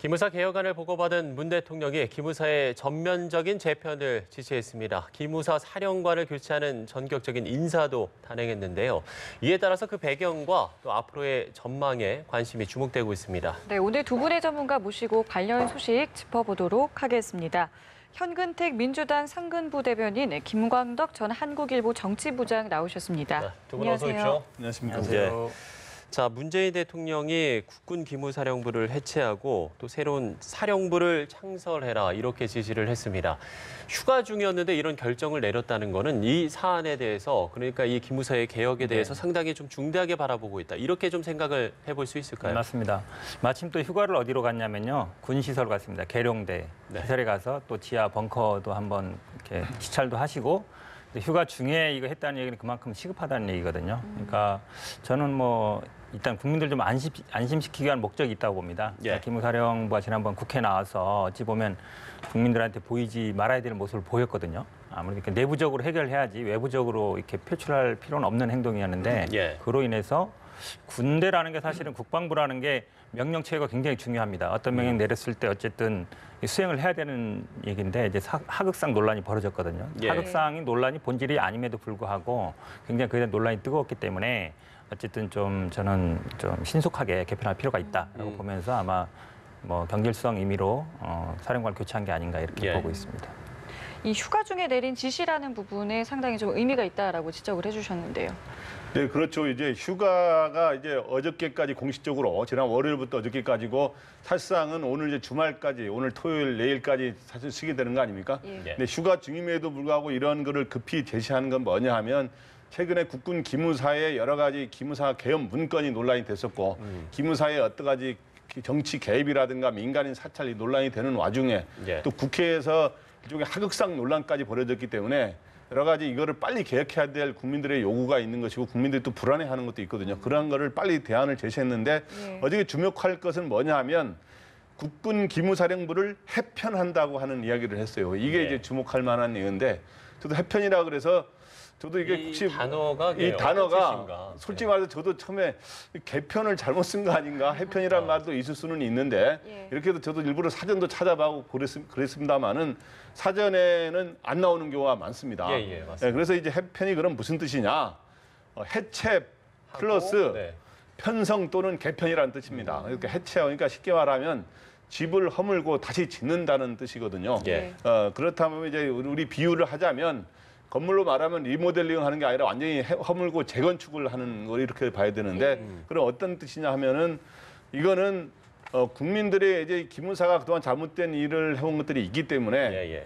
기무사 개혁안을 보고받은 문 대통령이 기무사의 전면적인 재편을 지시했습니다. 기무사 사령관을 교체하는 전격적인 인사도 단행했는데요. 이에 따라서 그 배경과 또 앞으로의 전망에 관심이 주목되고 있습니다. 네, 오늘 두 분의 전문가 모시고 관련 소식 짚어보도록 하겠습니다. 현근택 민주당 상근부 대변인, 김광덕 전 한국일보 정치부장 나오셨습니다. 네, 두 분 어서 오십시오. 안녕하십니까. 안녕하세요. 자, 문재인 대통령이 국군 기무사령부를 해체하고 또 새로운 사령부를 창설해라 이렇게 지시를 했습니다. 휴가 중이었는데 이런 결정을 내렸다는 거는 이 사안에 대해서 그러니까 이 기무사의 개혁에 대해서 상당히 좀 중대하게 바라보고 있다. 이렇게 좀 생각을 해볼 수 있을까요? 맞습니다. 마침 또 휴가를 어디로 갔냐면요. 군시설 갔습니다. 계룡대 시설에 가서 또 지하 벙커도 한번 이렇게 시찰도 하시고 휴가 중에 이거 했다는 얘기는 그만큼 시급하다는 얘기거든요. 그러니까 저는 뭐 일단 국민들 좀 안심시키기 위한 목적이 있다고 봅니다. 기무사령부가 지난번 국회에 나와서 어찌 보면 국민들한테 보이지 말아야 될 모습을 보였거든요. 아무래도 이렇게 내부적으로 해결해야지 외부적으로 이렇게 표출할 필요는 없는 행동이었는데 그로 인해서 군대라는 게 사실은 국방부라는 게 명령 체계가 굉장히 중요합니다. 어떤 명령 내렸을 때 어쨌든 수행을 해야 되는 얘기인데 이제 하극상 논란이 벌어졌거든요. 하극상이 논란이 본질이 아님에도 불구하고 굉장히 그에 대한 논란이 뜨거웠기 때문에 어쨌든 저는 좀 신속하게 개편할 필요가 있다라고 보면서 아마 뭐 경질성 임의로 사령관을 교체한 게 아닌가 이렇게 보고 있습니다. 이 휴가 중에 내린 지시라는 부분에 상당히 좀 의미가 있다라고 지적을 해주셨는데요. 네, 그렇죠. 이제 휴가가 이제 어저께까지 공식적으로 지난 월요일부터 어저께까지고 사실상은 오늘 이제 주말까지 오늘 토요일 내일까지 사실 쓰게 되는 거 아닙니까? 근데 휴가 중임에도 불구하고 이런 거를 급히 제시하는 건 뭐냐 하면 최근에 국군 기무사의 여러 가지 기무사 개헌 문건이 논란이 됐었고 기무사의 어떤 가지 정치 개입이라든가 민간인 사찰이 논란이 되는 와중에 또 국회에서 일종의 하극상 논란까지 벌어졌기 때문에 여러 가지 이거를 빨리 개혁해야 될 국민들의 요구가 있는 것이고 국민들이 또 불안해하는 것도 있거든요. 그러한 거를 빨리 대안을 제시했는데 어저께 주목할 것은 뭐냐 하면 국군 기무사령부를 해편한다고 하는 이야기를 했어요. 이게 이제 주목할 만한 얘기인데 저도 해편이라 그래서 저도 이게 혹시 이 단어가 솔직히 말해서 저도 처음에 개편을 잘못 쓴 거 아닌가 해편이란 말도 있을 수는 있는데 이렇게 해도 저도 일부러 사전도 찾아보고 그랬습니다만은 사전에는 안 나오는 경우가 많습니다. 맞습니다. 그래서 이제 해편이 그럼 무슨 뜻이냐? 해체 플러스 편성 또는 개편이라는 뜻입니다. 그러니까 해체하니까 쉽게 말하면 집을 허물고 다시 짓는다는 뜻이거든요. 그렇다면 이제 우리 비유를 하자면 건물로 말하면 리모델링 하는 게 아니라 완전히 허물고 재건축을 하는 걸 이렇게 봐야 되는데 그럼 어떤 뜻이냐 하면은 이거는 국민들의 이제 기무사가 그동안 잘못된 일을 해온 것들이 있기 때문에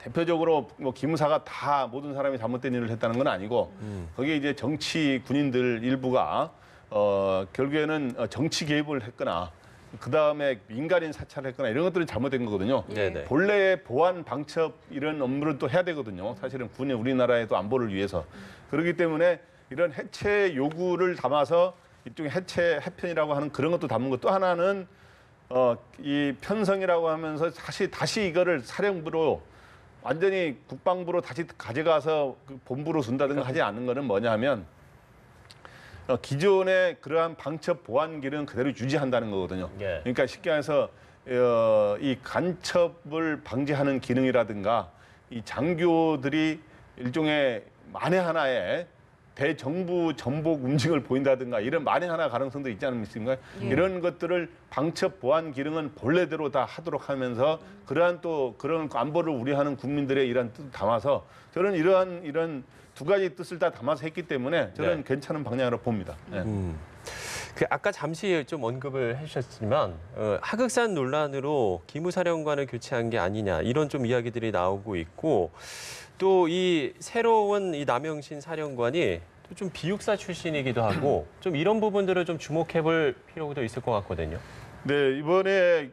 대표적으로 뭐 기무사가 다 모든 사람이 잘못된 일을 했다는 건 아니고 거기에 이제 정치 군인들 일부가 결국에는 정치 개입을 했거나 그다음에 민간인 사찰을 했거나 이런 것들은 잘못된 거거든요. 본래의 보안 방첩 이런 업무를 또 해야 되거든요. 사실은 군이 우리나라의 또 안보를 위해서. 그렇기 때문에 이런 해체 요구를 담아서 일종의 해편이라고 하는 그런 것도 담은 것. 또 하나는 이 편성이라고 하면서 다시 이거를 사령부로 완전히 국방부로 다시 가져가서 그 본부로 둔다든가 하지 않는 거는 뭐냐 하면 기존의 그러한 방첩 보안 기능은 그대로 유지한다는 거거든요. 그러니까 쉽게 말해서 이 간첩을 방지하는 기능이라든가 이 장교들이 일종의 만에 하나의 대정부 전복 움직임을 보인다든가 이런 만에 하나 가능성도 있지 않습니까? 이런 것들을 방첩 보안 기능은 본래대로 다 하도록 하면서 그러한 또 그런 안보를 우려하는 국민들의 이런 뜻을 담아서 저는 이런 두 가지 뜻을 다 담아서 했기 때문에 저는 괜찮은 방향으로 봅니다. 그 아까 잠시 좀 언급을 해주셨지만 하극상 논란으로 기무사령관을 교체한 게 아니냐 이런 좀 이야기들이 나오고 있고 또 이 새로운 이 남영신 사령관이 또 좀 비육사 출신이기도 하고 좀 이런 부분들을 좀 주목해볼 필요도 있을 것 같거든요. 네, 이번에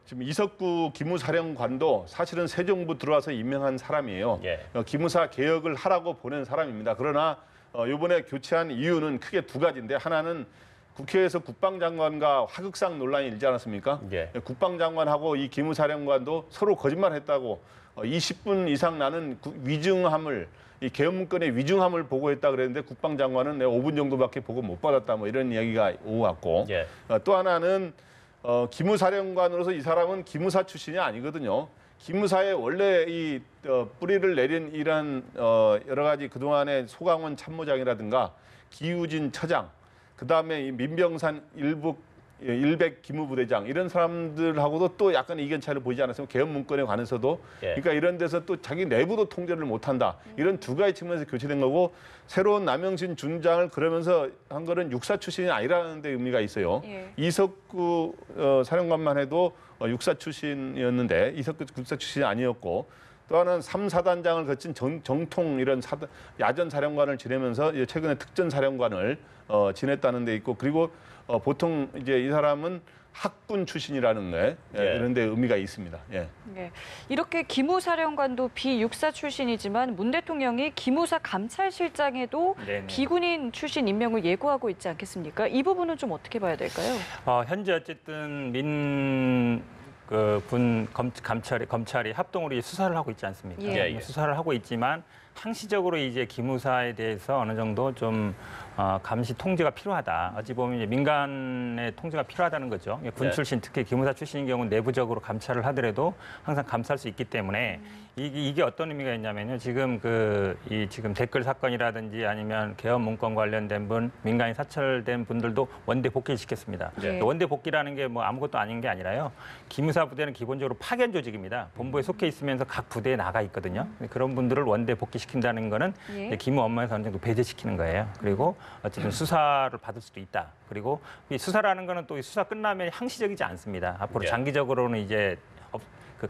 지금 이석구 기무사령관도 사실은 새 정부 들어와서 임명한 사람이에요. 기무사 개혁을 하라고 보낸 사람입니다. 그러나 이번에 교체한 이유는 크게 두 가지인데 하나는 국회에서 국방장관과 하극상 논란이 일지 않았습니까? 국방장관하고 이 기무사령관도 서로 거짓말했다고 20분 이상 나는 위중함을 이 개헌 문건의 위중함을 보고했다 그랬는데 국방장관은 내가 5분 정도밖에 보고 못 받았다 뭐 이런 이야기가 오고 갔고 또 하나는 기무사령관으로서 이 사람은 기무사 출신이 아니거든요. 기무사의 원래 이 뿌리를 내린 이런 여러 가지 그동안의 소강원 참모장이라든가 기우진 처장, 그다음에 이 민병산 일백 기무부대장 이런 사람들하고도 또 약간 이견 차이를 보이지 않았으면 계엄 문건에 관해서도 그러니까 이런 데서 또 자기 내부도 통제를 못한다. 이런 두 가지 측면에서 교체된 거고 새로운 남영신 준장을 그러면서 한 거는 육사 출신이 아니라는 데 의미가 있어요. 이석구 사령관만 해도 육사 출신이었는데 이석구 육사 출신이 아니었고 또 하나는 3사단장을 거친 정통 이런 야전 사령관을 지내면서 이제 최근에 특전 사령관을 지냈다는 데 있고 그리고 보통 이제 이 사람은 학군 출신이라는 데 이런 데 의미가 있습니다. 이렇게 기무사령관도 비육사 출신이지만 문 대통령이 기무사 감찰실장에도 비군인 출신 임명을 예고하고 있지 않겠습니까? 이 부분은 좀 어떻게 봐야 될까요? 현재 어쨌든 군 검찰이 합동으로 수사를 하고 있지 않습니까? 수사를 하고 있지만 항시적으로 이제 기무사에 대해서 어느 정도 좀 감시 통제가 필요하다. 어찌 보면 이제 민간의 통제가 필요하다는 거죠. 군 출신, 특히 기무사 출신인 경우는 내부적으로 감찰을 하더라도 항상 감사할 수 있기 때문에 이게 어떤 의미가 있냐면요. 지금 지금 댓글 사건이라든지 아니면 계엄 문건 관련된 분, 민간인 사찰된 분들도 원대 복귀시켰습니다. 원대 복귀라는 게 뭐 아무것도 아닌 게 아니라요. 기무사 부대는 기본적으로 파견 조직입니다. 본부에 속해 있으면서 각 부대에 나가 있거든요. 그런 분들을 원대 복귀시킨다는 거는 기무 업무에서 어느 정도 배제시키는 거예요. 그리고 어쨌든 수사를 받을 수도 있다. 그리고 이 수사라는 거는 또 이 수사 끝나면 항시적이지 않습니다. 앞으로 장기적으로는 이제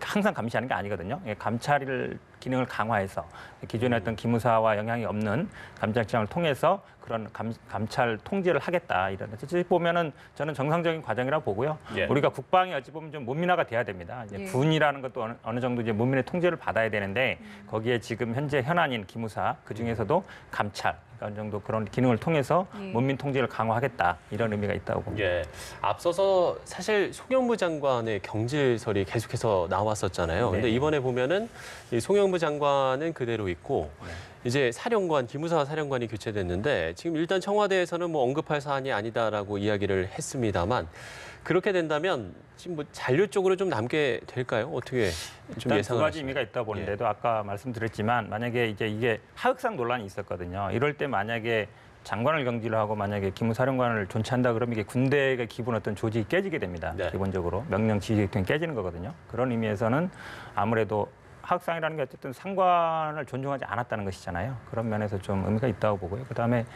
항상 감시하는 게 아니거든요. 감찰 기능을 강화해서 기존에 어떤 기무사와 영향이 없는 감찰청을 통해서 그런 감찰 통제를 하겠다. 이런 어찌 보면은 저는 정상적인 과정이라고 보고요. 우리가 국방이 어찌 보면 좀 문민화가 돼야 됩니다. 이제 군이라는 것도 어느 정도 이제 문민의 통제를 받아야 되는데 거기에 지금 현재 현안인 기무사 그 중에서도 감찰 어느 정도 그런 기능을 통해서 문민 통제를 강화하겠다 이런 의미가 있다고 봅니다. 앞서서 사실 송영무 장관의 경질설이 계속해서 나왔었잖아요. 근데 이번에 보면은 이 송영무 장관은 그대로 있고 이제 기무사 사령관이 교체됐는데 지금 일단 청와대에서는 뭐 언급할 사안이 아니다라고 이야기를 했습니다만 그렇게 된다면 지금 뭐 잔류 쪽으로 좀 남게 될까요? 어떻게 좀 예상을 두 가지 의미가 있다 보는데도 아까 말씀드렸지만 만약에 이제 이게 하극상 논란이 있었거든요. 이럴 때 만약에 장관을 경질을 하고 만약에 기무사령관을 존치한다 그러면 이게 군대의 기본 어떤 조직이 깨지게 됩니다. 기본적으로 명령 지휘 등 깨지는 거거든요. 그런 의미에서는 아무래도 하극상이라는 게 어쨌든 상관을 존중하지 않았다는 것이잖아요. 그런 면에서 좀 의미가 있다고 보고요. 그다음에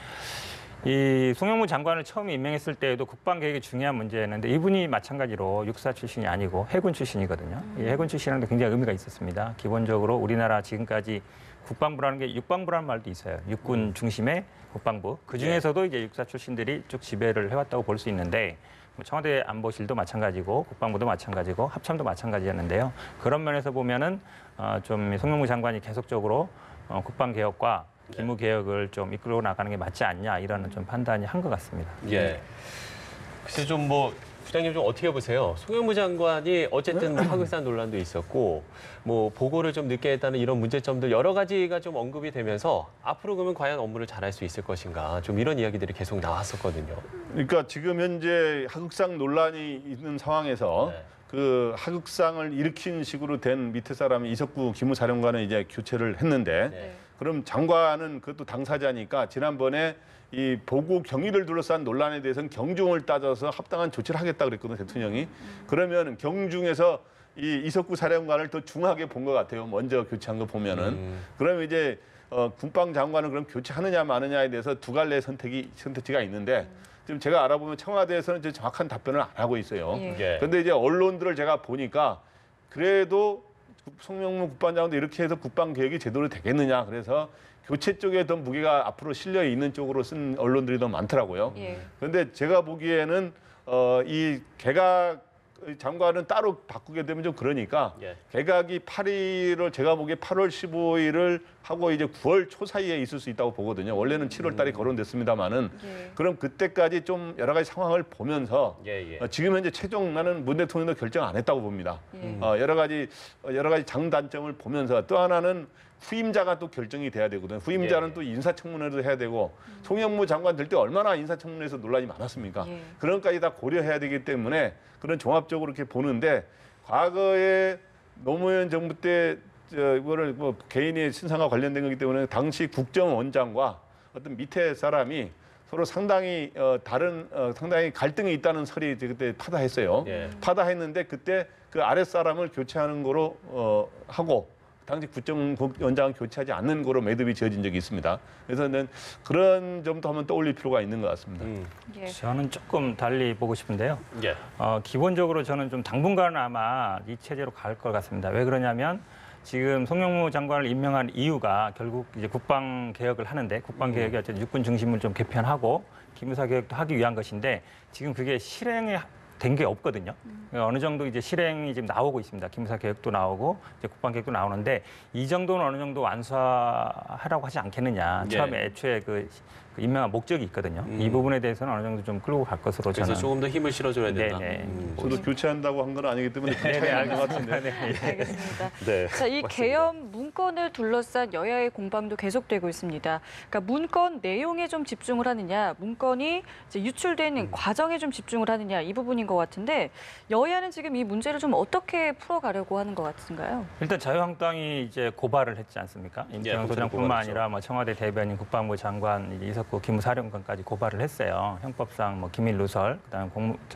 이 송영무 장관을 처음 임명했을 때에도 국방 계획이 중요한 문제였는데 이분이 마찬가지로 육사 출신이 아니고 해군 출신이거든요. 이 해군 출신이라는 게 굉장히 의미가 있었습니다. 기본적으로 우리나라 지금까지 국방부라는 게 육방부라는 말도 있어요. 육군 중심의 국방부. 그 중에서도 이제 육사 출신들이 쭉 지배를 해왔다고 볼 수 있는데 청와대 안보실도 마찬가지고 국방부도 마찬가지고 합참도 마찬가지였는데요. 그런 면에서 보면은 좀 송영무 장관이 계속적으로 국방 개혁과 기무 개혁을 좀 이끌어 나가는 게 맞지 않냐 이런 좀 판단이 한 것 같습니다. 글쎄 좀 부장님 좀 어떻게 보세요? 송영무 장관이 어쨌든 하극상 논란도 있었고 뭐 보고를 좀 늦게 했다는 이런 문제점들 여러 가지가 좀 언급이 되면서 앞으로 그러면 과연 업무를 잘할 수 있을 것인가 좀 이런 이야기들이 계속 나왔었거든요. 그러니까 지금 현재 하극상 논란이 있는 상황에서 그 하극상을 일으킨 식으로 된 밑에 사람이 이석구 기무사령관은 이제 교체를 했는데 그럼 장관은 그것도 당사자니까 지난번에 이 보고 경위를 둘러싼 논란에 대해서는 경중을 따져서 합당한 조치를 하겠다 그랬거든요, 대통령이. 그러면 경중에서 이 이석구 사령관을 더 중하게 본 것 같아요. 먼저 교체한 거 보면은. 그러면 이제 국방장관은 그럼 교체하느냐 마느냐에 대해서 두 갈래 선택지가 있는데 지금 제가 알아보면 청와대에서는 이제 정확한 답변을 안 하고 있어요. 그런데 이제 언론들을 제가 보니까 그래도 송영무 국방장관도 이렇게 해서 국방 계획이 제대로 되겠느냐. 그래서 교체 쪽에 더 무게가 앞으로 실려 있는 쪽으로 쓴 언론들이 더 많더라고요. 그런데 제가 보기에는 이 개각 장관은 따로 바꾸게 되면 좀 그러니까 개각이 8일을 제가 보기에 8월 15일을 하고 이제 9월 초 사이에 있을 수 있다고 보거든요. 원래는 7월 달에 거론됐습니다만은 그럼 그때까지 좀 여러 가지 상황을 보면서 지금 현재 최종 나는 문 대통령도 결정 안 했다고 봅니다. 여러 가지 장단점을 보면서 또 하나는 후임자가 또 결정이 돼야 되거든요. 후임자는 예. 또 인사청문회도 해야 되고 송영무 장관 될 때 얼마나 인사청문회에서 논란이 많았습니까? 예. 그런 것까지 다 고려해야 되기 때문에 그런 종합적으로 이렇게 보는데 과거에 노무현 정부 때 이거를 뭐 개인의 신상과 관련된 거기 때문에 당시 국정원장과 어떤 밑에 사람이 서로 상당히 상당히 갈등이 있다는 설이 그때 파다했어요. 예. 파다했는데 그때 그 아랫 사람을 교체하는 거로 하고 당시 국정원장을 교체하지 않는 거로 매듭이 지어진 적이 있습니다. 그래서 그런 점도 한번 떠올릴 필요가 있는 것 같습니다. 예. 저는 조금 달리 보고 싶은데요. 예. 기본적으로 저는 좀 당분간은 아마 이 체제로 갈 것 같습니다. 왜 그러냐면 지금 송영무 장관을 임명한 이유가 결국 이제 국방 개혁을 하는데 국방 개혁이 어쨌든 육군 중심을 좀 개편하고 기무사 개혁도 하기 위한 것인데 지금 그게 실행에 된 게 없거든요. 그러니까 어느 정도 이제 실행이 지금 나오고 있습니다. 기무사 개혁도 나오고 이제 국방 개혁도 나오는데 이 정도는 어느 정도 완수하라고 하지 않겠느냐. 예. 처음에 애초에 그 임명한 목적이 있거든요. 이 부분에 대해서는 어느 정도 좀 끌고 갈 것으로 그래서 저는. 조금 더 힘을 실어줘야 된다. 네네. 저도 교체한다고 한 건 아니기 때문에 네네, 알것 같은데. 네. 알겠습니다. 네. 자, 이 맞습니다. 계엄 문건을 둘러싼 여야의 공방도 계속되고 있습니다. 그러니까 문건 내용에 좀 집중을 하느냐, 문건이 이제 유출된 과정에 좀 집중을 하느냐 이 부분인 것 같은데 여야는 지금 이 문제를 좀 어떻게 풀어가려고 하는 것 같은가요? 일단 자유한국당이 이제 고발을 했지 않습니까? 임태영 검찰에 소장뿐만 고발했죠. 아니라 뭐 청와대 대변인, 국방부 장관, 이제 이석구 기무사령관까지 고발을 했어요. 형법상 뭐 기밀 누설, 그다음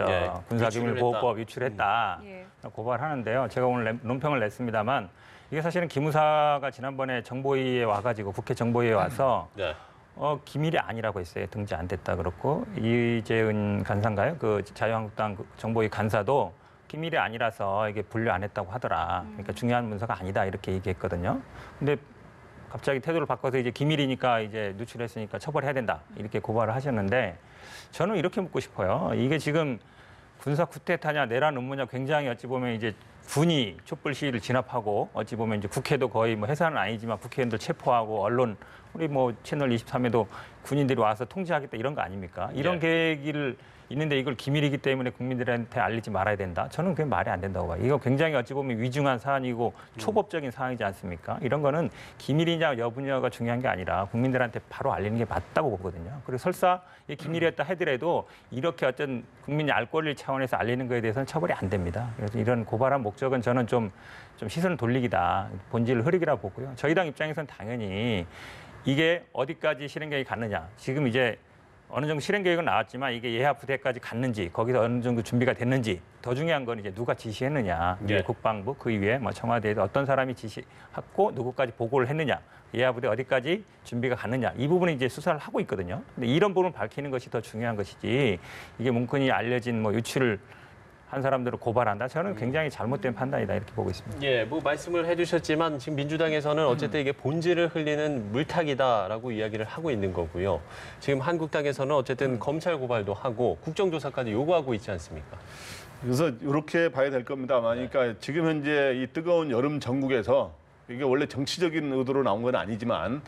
예, 군사기밀보호법 유출했다 예. 고발하는데요. 제가 오늘 논평을 냈습니다만 이게 사실은 기무사가 지난번에 정보위에 와가지고 국회 정보위에 와서 네. 기밀이 아니라고 했어요. 등재 안 됐다 그렇고 이재은 간사인가요? 그 자유한국당 그 정보위 간사도 기밀이 아니라서 이게 분류 안 했다고 하더라. 그러니까 중요한 문서가 아니다 이렇게 얘기했거든요. 근데 갑자기 태도를 바꿔서 이제 기밀이니까 이제 누출했으니까 처벌해야 된다 이렇게 고발을 하셨는데 저는 이렇게 묻고 싶어요. 이게 지금 군사 쿠데타냐 내란 음모냐 굉장히 어찌 보면 이제 군이 촛불 시위를 진압하고 어찌 보면 이제 국회도 거의 뭐 해산은 아니지만 국회의원들 체포하고 언론 우리 뭐 채널 23에도 군인들이 와서 통제하겠다 이런 거 아닙니까? 이런 예. 계획을 있는데 이걸 기밀이기 때문에 국민들한테 알리지 말아야 된다. 저는 그게 말이 안 된다고 봐요. 이거 굉장히 어찌 보면 위중한 사안이고 초법적인 사안이지 않습니까? 이런 거는 기밀이냐 여부냐가 중요한 게 아니라 국민들한테 바로 알리는 게 맞다고 보거든요. 그리고 설사 이 기밀이었다 하더라도 이렇게 어떤 국민이 알 권리 차원에서 알리는 거에 대해서는 처벌이 안 됩니다. 그래서 이런 고발한 목적은 저는 좀 시선 돌리기다. 본질을 흐리기라 보고요. 저희 당 입장에서는 당연히 이게 어디까지 실행 계획이 갔느냐. 지금 이제 어느 정도 실행 계획은 나왔지만 이게 예하 부대까지 갔는지 거기서 어느 정도 준비가 됐는지 더 중요한 건 이제 누가 지시했느냐. 예. 국방부 그 이후에 뭐 청와대에서 어떤 사람이 지시했고 누구까지 보고를 했느냐. 예하 부대 어디까지 준비가 갔느냐. 이 부분은 이제 수사를 하고 있거든요. 근데 이런 부분을 밝히는 것이 더 중요한 것이지 이게 문건이 알려진 뭐 유출을 한 사람들을 고발한다. 저는 굉장히 잘못된 판단이다 이렇게 보고 있습니다. 예, 뭐 말씀을 해주셨지만 지금 민주당에서는 어쨌든 이게 본질을 흘리는 물타기다라고 이야기를 하고 있는 거고요. 지금 한국당에서는 어쨌든 검찰 고발도 하고 국정조사까지 요구하고 있지 않습니까? 그래서 이렇게 봐야 될 겁니다. 그러니까 지금 현재 이 뜨거운 여름 전국에서 이게 원래 정치적인 의도로 나온 건 아니지만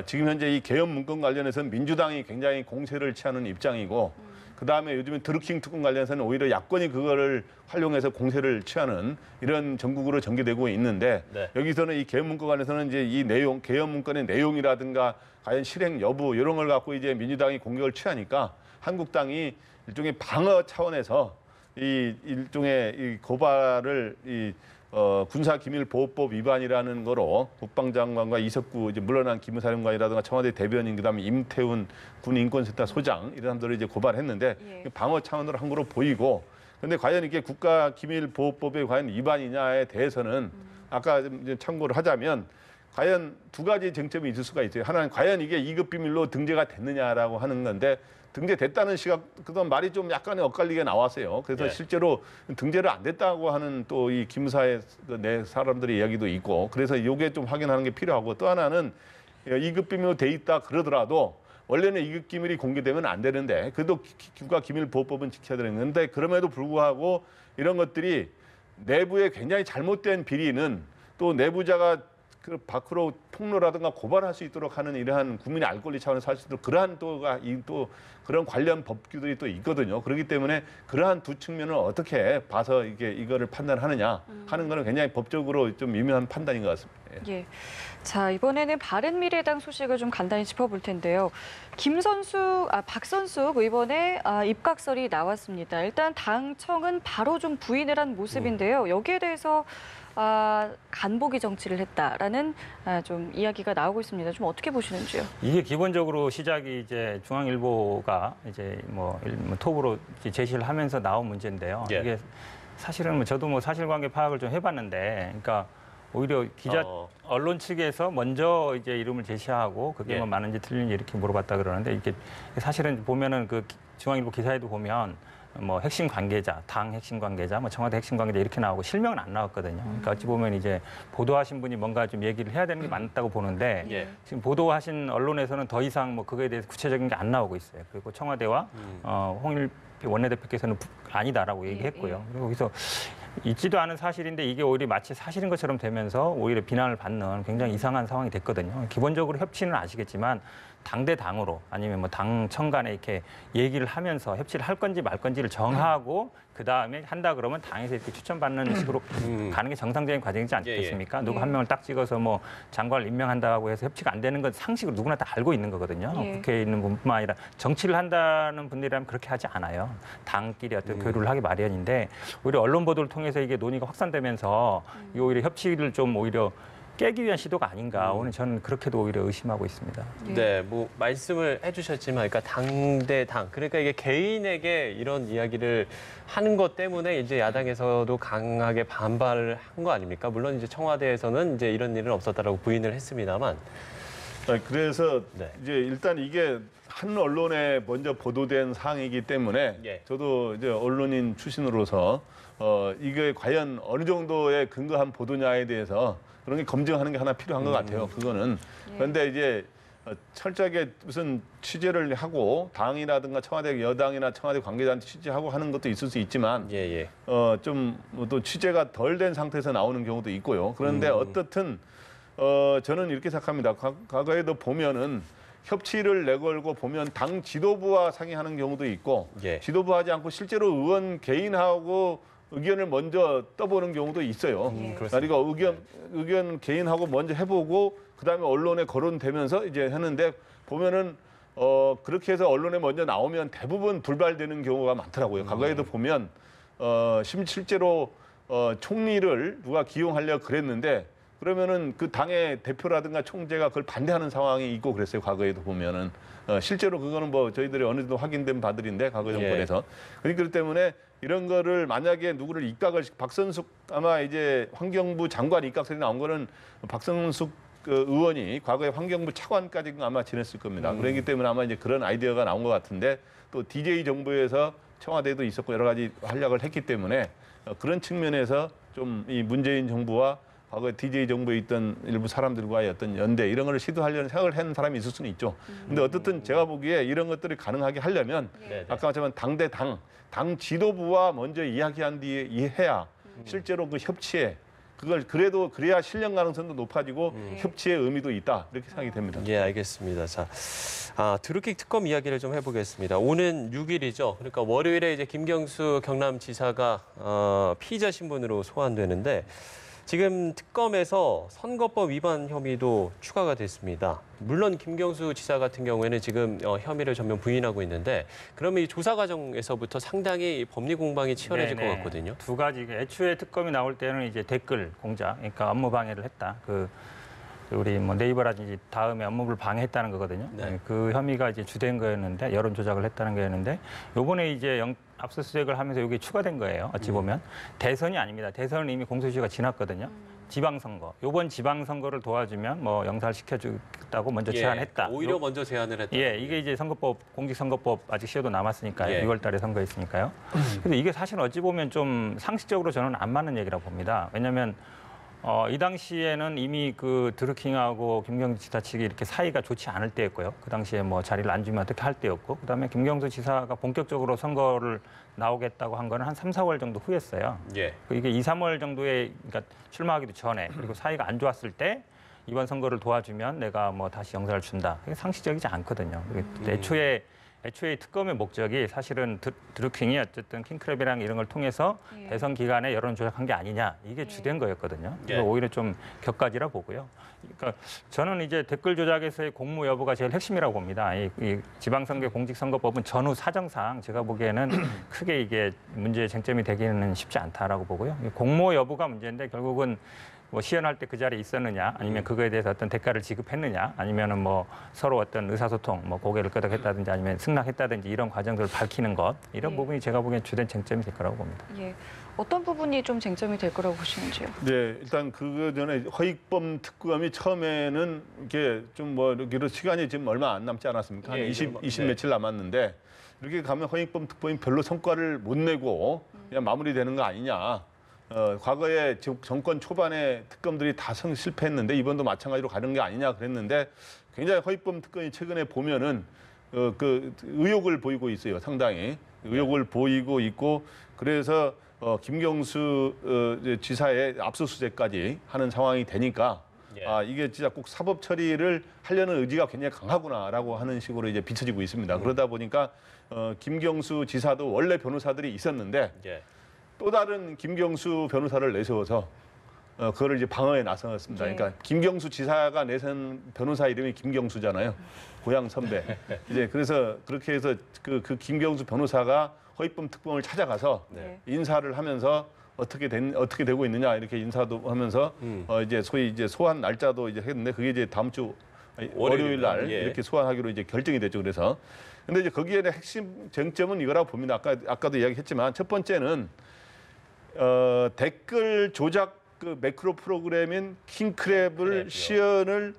지금 현재 이 계엄 문건 관련해서는 민주당이 굉장히 공세를 취하는 입장이고 그다음에 요즘에 드루킹 특권 관련해서는 오히려 야권이 그거를 활용해서 공세를 취하는 이런 전국으로 전개되고 있는데 네. 여기서는 이 계엄 문건 관련해서는 이제 이 내용, 계엄 문건의 내용이라든가 과연 실행 여부 이런 걸 갖고 이제 민주당이 공격을 취하니까 한국당이 일종의 방어 차원에서 이 일종의 이 고발을 군사기밀보호법 위반이라는 거로 국방장관과 이석구 이제 물러난 기무사령관이라든가 청와대 대변인 그다음에 임태훈 군인권센터 소장 이런 사람들을 이제 고발했는데 예. 방어 차원으로 한 거로 보이고 근데 과연 이게 국가기밀보호법에 과연 위반이냐에 대해서는 아까 좀 이제 참고를 하자면 과연 두 가지 쟁점이 있을 수가 있어요. 하나는 과연 이게 2급 비밀로 등재가 됐느냐라고 하는 건데 등재됐다는 시각 그동안 말이 좀 약간 엇갈리게 나왔어요. 그래서 예. 실제로 등재를 안 됐다고 하는 또 이 기무사의 내 사람들의 이야기도 있고 그래서 이게 좀 확인하는 게 필요하고 또 하나는 2급 비밀로 돼 있다 그러더라도 원래는 2급 기밀이 공개되면 안 되는데 그래도 국가기밀보호법은 지켜야 되는데 그럼에도 불구하고 이런 것들이 내부에 굉장히 잘못된 비리는 또 내부자가 그 밖으로 폭로라든가 고발할 수 있도록 하는 이러한 국민의 알 권리 차원에서 할 수 있도록 그러한 또 그런 관련 법규들이 또 있거든요. 그렇기 때문에 그러한 두 측면을 어떻게 봐서 이거를 판단하느냐 하는 거는 굉장히 법적으로 좀 미묘한 판단인 것 같습니다. 예. 자, 이번에는 바른미래당 소식을 좀 간단히 짚어볼 텐데요. 박선숙 의원의 입각설이 나왔습니다. 일단 당청은 바로 좀 부인을 한 모습인데요. 여기에 대해서 간보기 정치를 했다라는 좀 이야기가 나오고 있습니다. 좀 어떻게 보시는지요? 이게 기본적으로 시작이 이제 중앙일보가 이제 뭐 톱으로 제시를 하면서 나온 문제인데요. 예. 이게 사실은 저도 뭐 사실관계 파악을 좀 해봤는데, 그러니까 오히려 언론 측에서 먼저 이제 이름을 제시하고 그게 뭐 맞는지 틀린지 이렇게 물어봤다 그러는데, 이게 사실은 보면은 그 중앙일보 기사에도 보면 뭐 핵심 관계자, 당 핵심 관계자, 뭐 청와대 핵심 관계자 이렇게 나오고 실명은 안 나왔거든요. 그러니까 어찌 보면 이제 보도하신 분이 뭔가 좀 얘기를 해야 되는 게 맞다고 보는데 지금 보도하신 언론에서는 더 이상 뭐 그거에 대해서 구체적인 게 안 나오고 있어요. 그리고 청와대와 홍일표 원내대표께서는 아니다라고 얘기했고요. 그리고 거기서 있지도 않은 사실인데 이게 오히려 마치 사실인 것처럼 되면서 오히려 비난을 받는 굉장히 이상한 상황이 됐거든요. 기본적으로 협치는 아시겠지만 당 대 당으로 아니면 뭐 당청 간에 이렇게 얘기를 하면서 협치를 할 건지 말 건지를 정하고 그다음에 한다 그러면 당에서 이렇게 추천받는 식으로 가는 게 정상적인 과정이지 않겠습니까? 누구 한 명을 딱 찍어서 뭐 장관을 임명한다고 해서 협치가 안 되는 건 상식으로 누구나 다 알고 있는 거거든요. 국회에 있는 분뿐만 아니라 정치를 한다는 분들이라면 그렇게 하지 않아요. 당끼리 어떤 교류를 하기 마련인데 오히려 언론 보도를 통해서 이게 논의가 확산되면서 이게 오히려 협치를 좀 오히려 깨기 위한 시도가 아닌가. 오늘 저는 그렇게도 오히려 의심하고 있습니다. 네, 뭐 말씀을 해주셨지만, 그러니까 당 대 당, 그러니까 이게 개인에게 이런 이야기를 하는 것 때문에 이제 야당에서도 강하게 반발을 한 거 아닙니까? 물론 이제 청와대에서는 이제 이런 일은 없었다라고 부인을 했습니다만. 그래서 이제 일단 이게 한 언론에 먼저 보도된 사항이기 때문에 저도 이제 언론인 출신으로서 이게 과연 어느 정도의 근거한 보도냐에 대해서 그런 게 검증하는 게 하나 필요한 것 같아요. 그거는. 그런데 이제 철저하게 무슨 취재를 하고 당이라든가 청와대 여당이나 청와대 관계자한테 취재하고 하는 것도 있을 수 있지만 좀 또 취재가 덜 된 상태에서 나오는 경우도 있고요. 그런데 어떻든 저는 이렇게 생각합니다. 과거에도 보면은 협치를 내걸고 보면 당 지도부와 상의하는 경우도 있고 지도부 하지 않고 실제로 의원 개인하고 의견을 먼저 떠보는 경우도 있어요. 그러니까 의견 개인하고 먼저 해보고 그다음에 언론에 거론되면서 이제 하는데 보면은 그렇게 해서 언론에 먼저 나오면 대부분 불발되는 경우가 많더라고요. 과거에도 보면 실제로 총리를 누가 기용하려고 그랬는데 그러면은 그 당의 대표라든가 총재가 그걸 반대하는 상황이 있고 그랬어요. 과거에도 보면은 실제로 그거는 뭐 저희들이 어느 정도 확인된 바들인데 과거 정권에서 그렇기 때문에 이런 거를 만약에 누구를 박선숙 아마 이제 환경부 장관 입각설이 나온 거는 박선숙 의원이 과거에 환경부 차관까지 아마 지냈을 겁니다. 그렇기 때문에 아마 이제 그런 아이디어가 나온 것 같은데 또 DJ 정부에서 청와대도 있었고 여러 가지 활약을 했기 때문에 그런 측면에서 좀 이 문재인 정부와 과거에 DJ 정부에 있던 일부 사람들과의 어떤 연대 이런 걸 시도하려는 생각을 한 사람이 있을 수는 있죠. 근데 어떻든 제가 보기에 이런 것들이 가능하게 하려면 아까 말씀한 당 대 당 지도부와 먼저 이야기한 뒤에 이해해야 실제로 그 협치에 그걸 그래야 실현 가능성도 높아지고 협치의 의미도 있다 이렇게 생각이 됩니다. 예, 알겠습니다. 자, 드루킹 특검 이야기를 좀 해보겠습니다. 오는 6일이죠. 그러니까 월요일에 이제 김경수 경남지사가 피의자 신분으로 소환되는데 지금 특검에서 선거법 위반 혐의도 추가가 됐습니다. 물론 김경수 지사 같은 경우에는 지금 혐의를 전면 부인하고 있는데 그러면 이 조사 과정에서부터 상당히 법리 공방이 치열해질 것 같거든요. 두 가지. 애초에 특검이 나올 때는 이제 댓글 공작, 그러니까 업무 방해를 했다. 우리 뭐 네이버라든지 다음에 업무를 방해했다는 거거든요. 그 혐의가 이제 주된 거였는데 여론 조작을 했다는 거였는데 요번에 이제 압수수색을 하면서 이게 추가된 거예요. 어찌 보면 대선이 아닙니다. 대선은 이미 공소시효가 지났거든요. 지방선거. 요번 지방선거를 도와주면 뭐 영사를 시켜주겠다고 먼저 제안했다. 오히려 먼저 제안을 했다. 이게 이제 선거법, 공직선거법 아직 시효도 남았으니까요. 6월 달에 선거했으니까요. 그래서 이게 사실 어찌 보면 좀 상식적으로 저는 안 맞는 얘기라고 봅니다. 왜냐하면 이 당시에는 이미 그 드루킹하고 김경수 지사 측이 이렇게 사이가 좋지 않을 때였고요. 그 당시에 뭐 자리를 안 주면 어떻게 할 때였고, 그다음에 김경수 지사가 본격적으로 선거를 나오겠다고 한 거는 한 3, 4월 정도 후였어요. 이게 2, 3월 정도에 그러니까 출마하기도 전에 그리고 사이가 안 좋았을 때 이번 선거를 도와주면 내가 뭐 다시 영사를 준다. 이게 상식적이지 않거든요. 애초에 애초에 특검의 목적이 사실은 드루킹이 어쨌든 킹크랩이랑 이런 걸 통해서 예. 대선 기간에 여론 조작한 게 아니냐 이게 주된 거였거든요. 예. 그래서 오히려 좀 격가지라 보고요. 그러니까 저는 이제 댓글 조작에서의 공모 여부가 제일 핵심이라고 봅니다. 이 지방선거 공직선거법은 전후 사정상 제가 보기에는 크게 이게 문제의 쟁점이 되기는 쉽지 않다라고 보고요. 공모 여부가 문제인데 결국은 뭐 시연할 때 그 자리에 있었느냐, 아니면 그거에 대해서 어떤 대가를 지급했느냐, 아니면은 뭐 서로 어떤 의사소통, 뭐 고개를 끄덕했다든지 아니면 승낙했다든지 이런 과정들을 밝히는 것 이런 예. 부분이 제가 보기엔 주된 쟁점이 될 거라고 봅니다. 예. 어떤 부분이 좀 쟁점이 될 거라고 보시는지요? 네, 일단 그 전에 허익범 특검이 처음에는 이게 좀 뭐 이렇게 시간이 지금 얼마 안 남지 않았습니까? 한 예, 20 네. 며칠 남았는데 이렇게 가면 허익범 특검이 별로 성과를 못 내고 그냥 마무리되는 거 아니냐. 과거에 정권 초반에 특검들이 다 실패했는데 이번도 마찬가지로 가는 게 아니냐 그랬는데 굉장히 허익범 특검이 최근에 보면은 그 의욕을 보이고 있어요. 상당히 의욕을 보이고 있고 그래서 김경수 지사의 압수수색까지 하는 상황이 되니까 예. 이게 진짜 꼭 사법 처리를 하려는 의지가 굉장히 강하구나라고 하는 식으로 이제 비춰지고 있습니다. 그러다 보니까 김경수 지사도 원래 변호사들이 있었는데 예. 또 다른 김경수 변호사를 내세워서 그거를 이제 방어에 나섰습니다. 예. 그러니까 김경수 지사가 내세운 변호사 이름이 김경수잖아요. 고향 선배. 이제 그래서 그렇게 해서 그 김경수 변호사가 허익범 특검을 찾아가서 네. 인사를 하면서 어떻게 되고 있느냐 이렇게 인사도 하면서 이제 소위 이제 소환 날짜도 이제 했는데 그게 이제 다음 주 월요일 날 예. 이렇게 소환하기로 이제 결정이 됐죠. 그래서 근데 이제 거기에 대한 핵심 쟁점은 이거라고 봅니다. 아까도 이야기했지만 첫 번째는 댓글 조작 그 매크로 프로그램인 킹크랩을 시연을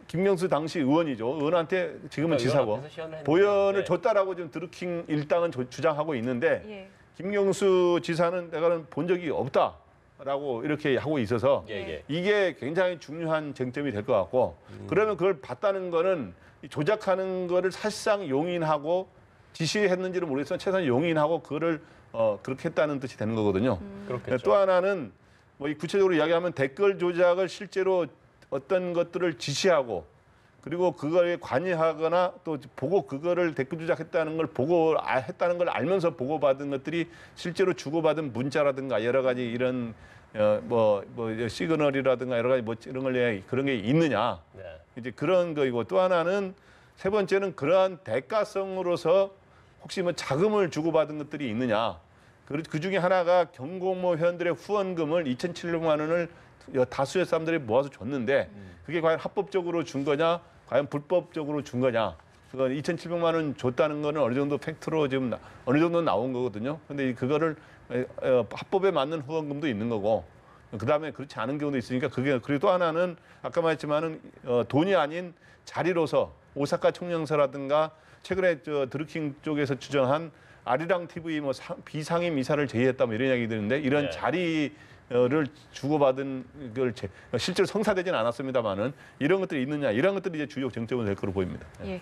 김명수 당시 의원이죠. 의원한테 지금은 지사고 보연을 줬다라고 지금 드루킹 일당은 주장하고 있는데 예. 김경수 지사는 내가는 본 적이 없다라고 이렇게 하고 있어서 예. 이게 굉장히 중요한 쟁점이 될 것 같고 그러면 그걸 봤다는 거는 이 조작하는 거를 사실상 용인하고 지시했는지는 모르겠지만 최소한 용인하고 그거를 그렇게 했다는 뜻이 되는 거거든요. 그렇겠죠. 또 하나는 뭐 이 구체적으로 이야기하면 댓글 조작을 실제로 어떤 것들을 지시하고 그리고 그거에 관여하거나 또 보고 그거를 댓글 조작했다는 걸 보고 했다는 걸 알면서 보고받은 것들이 실제로 주고받은 문자라든가 여러 가지 이런 뭐 시그널이라든가 여러 가지 뭐 이런 걸 그런 게 있느냐 네. 이제 그런 거이고 또 하나는 세 번째는 그러한 대가성으로서 혹시 뭐 자금을 주고받은 것들이 있느냐 그 중에 하나가 경공모 회원들의 후원금을 2,700만 원을 다수의 사람들이 모아서 줬는데 그게 과연 합법적으로 준 거냐 과연 불법적으로 준 거냐 그건 2,700만 원 줬다는 거는 어느 정도 팩트로 지금 어느 정도 나온 거거든요. 근데 그거를 합법에 맞는 후원금도 있는 거고 그다음에 그렇지 않은 경우도 있으니까 그게 그리고 또 하나는 아까 말했지만은 돈이 아닌 자리로서 오사카 총영사라든가 최근에 드루킹 쪽에서 주장한 아리랑 TV 뭐 비상임 이사를 제의했다 뭐 이런 이야기 드는데 이런 네. 자리를 주고받은 걸 실제로 성사되지는 않았습니다만은 이런 것들이 있느냐 이런 것들이 이제 주요 쟁점은 될 거로 보입니다. 예.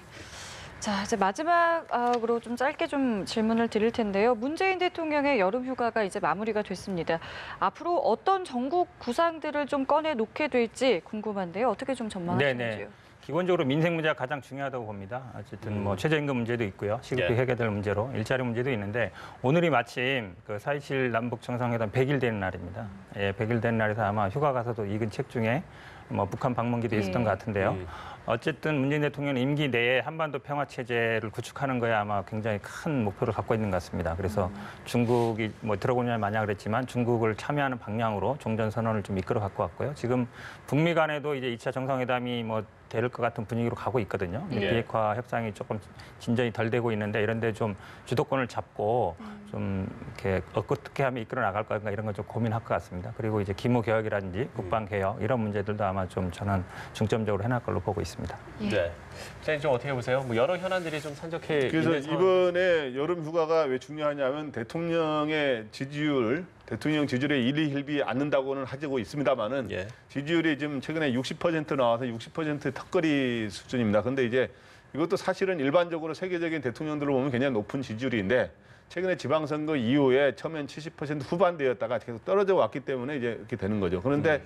자, 이제 마지막으로 좀 짧게 좀 질문을 드릴 텐데요. 문재인 대통령의 여름 휴가가 이제 마무리가 됐습니다. 앞으로 어떤 전국 구상들을 좀 꺼내 놓게 될지 궁금한데요. 어떻게 좀 전망하시는지요? 기본적으로 민생 문제가 가장 중요하다고 봅니다. 어쨌든 뭐 최저임금 문제도 있고요. 시급비 해결될 문제로 일자리 문제도 있는데 오늘이 마침 그 4.27 남북 정상회담 100일 되는 날입니다. 100일 되는 날에서 아마 휴가 가서도 읽은 책 중에 뭐 북한 방문기도 있었던 것 같은데요. 어쨌든 문재인 대통령 임기 내에 한반도 평화 체제를 구축하는 거에 아마 굉장히 큰 목표를 갖고 있는 것 같습니다. 그래서 중국이 뭐 들어오냐 마냐 그랬지만 중국을 참여하는 방향으로 종전 선언을 좀 이끌어 갖고 왔고요. 지금 북미 간에도 이제 2차 정상회담이 뭐 될 것 같은 분위기로 가고 있거든요. 비핵화 협상이 조금 진전이 덜 되고 있는데 이런데 좀 주도권을 잡고 좀 이렇게 어떻게 하면 이끌어 나갈 건가 이런 걸 좀 고민할 것 같습니다. 그리고 이제 기무 개혁이라든지 국방 개혁 이런 문제들도 아마 좀 저는 중점적으로 해낼 걸로 보고 있습니다. 네. 선생님 좀 어떻게 보세요? 뭐 여러 현안들이 좀 산적해 그래서 있는 이번에 여름 휴가가 왜 중요하냐면 대통령의 지지율, 대통령 지지율에 일희일비 않는다고는 하고 있습니다만은 지지율이 지금 최근에 60% 나와서 60% 턱걸이 수준입니다. 근데 이제 이것도 사실은 일반적으로 세계적인 대통령들을 보면 굉장히 높은 지지율인데 최근에 지방선거 이후에 처음엔 70% 후반대였다가 계속 떨어져 왔기 때문에 이제 이렇게 되는 거죠. 그런데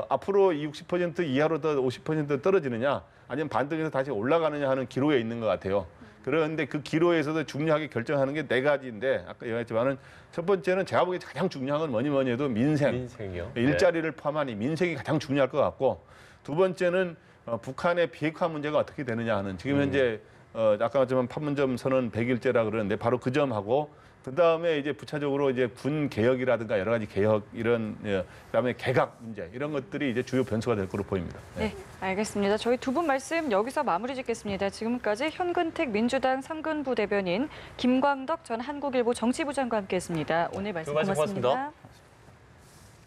앞으로 이 60% 이하로 더 50% 떨어지느냐 아니면 반등해서 다시 올라가느냐 하는 기로에 있는 것 같아요. 그런데 그 기로에서도 중요하게 결정하는 게 네 가지인데 아까 얘기했지만은 첫 번째는 제가 보기에 가장 중요한 건 뭐니 해도 민생이요. 일자리를 포함한 이 민생이 가장 중요할 것 같고 두 번째는 북한의 비핵화 문제가 어떻게 되느냐 하는 지금 현재 아까 말했지만 판문점 선언 100일째라 그러는데 바로 그 점하고 그다음에 이제 부차적으로 이제 군 개혁이라든가 여러 가지 개혁 이런 그다음에 개각 문제 이런 것들이 이제 주요 변수가 될 거로 보입니다. 네, 알겠습니다. 저희 두 분 말씀 여기서 마무리 짓겠습니다. 지금까지 현근택 민주당 3군부 대변인 김광덕 전 한국일보 정치부장과 함께했습니다. 오늘 말씀 두 말씀 고맙습니다. 고맙습니다.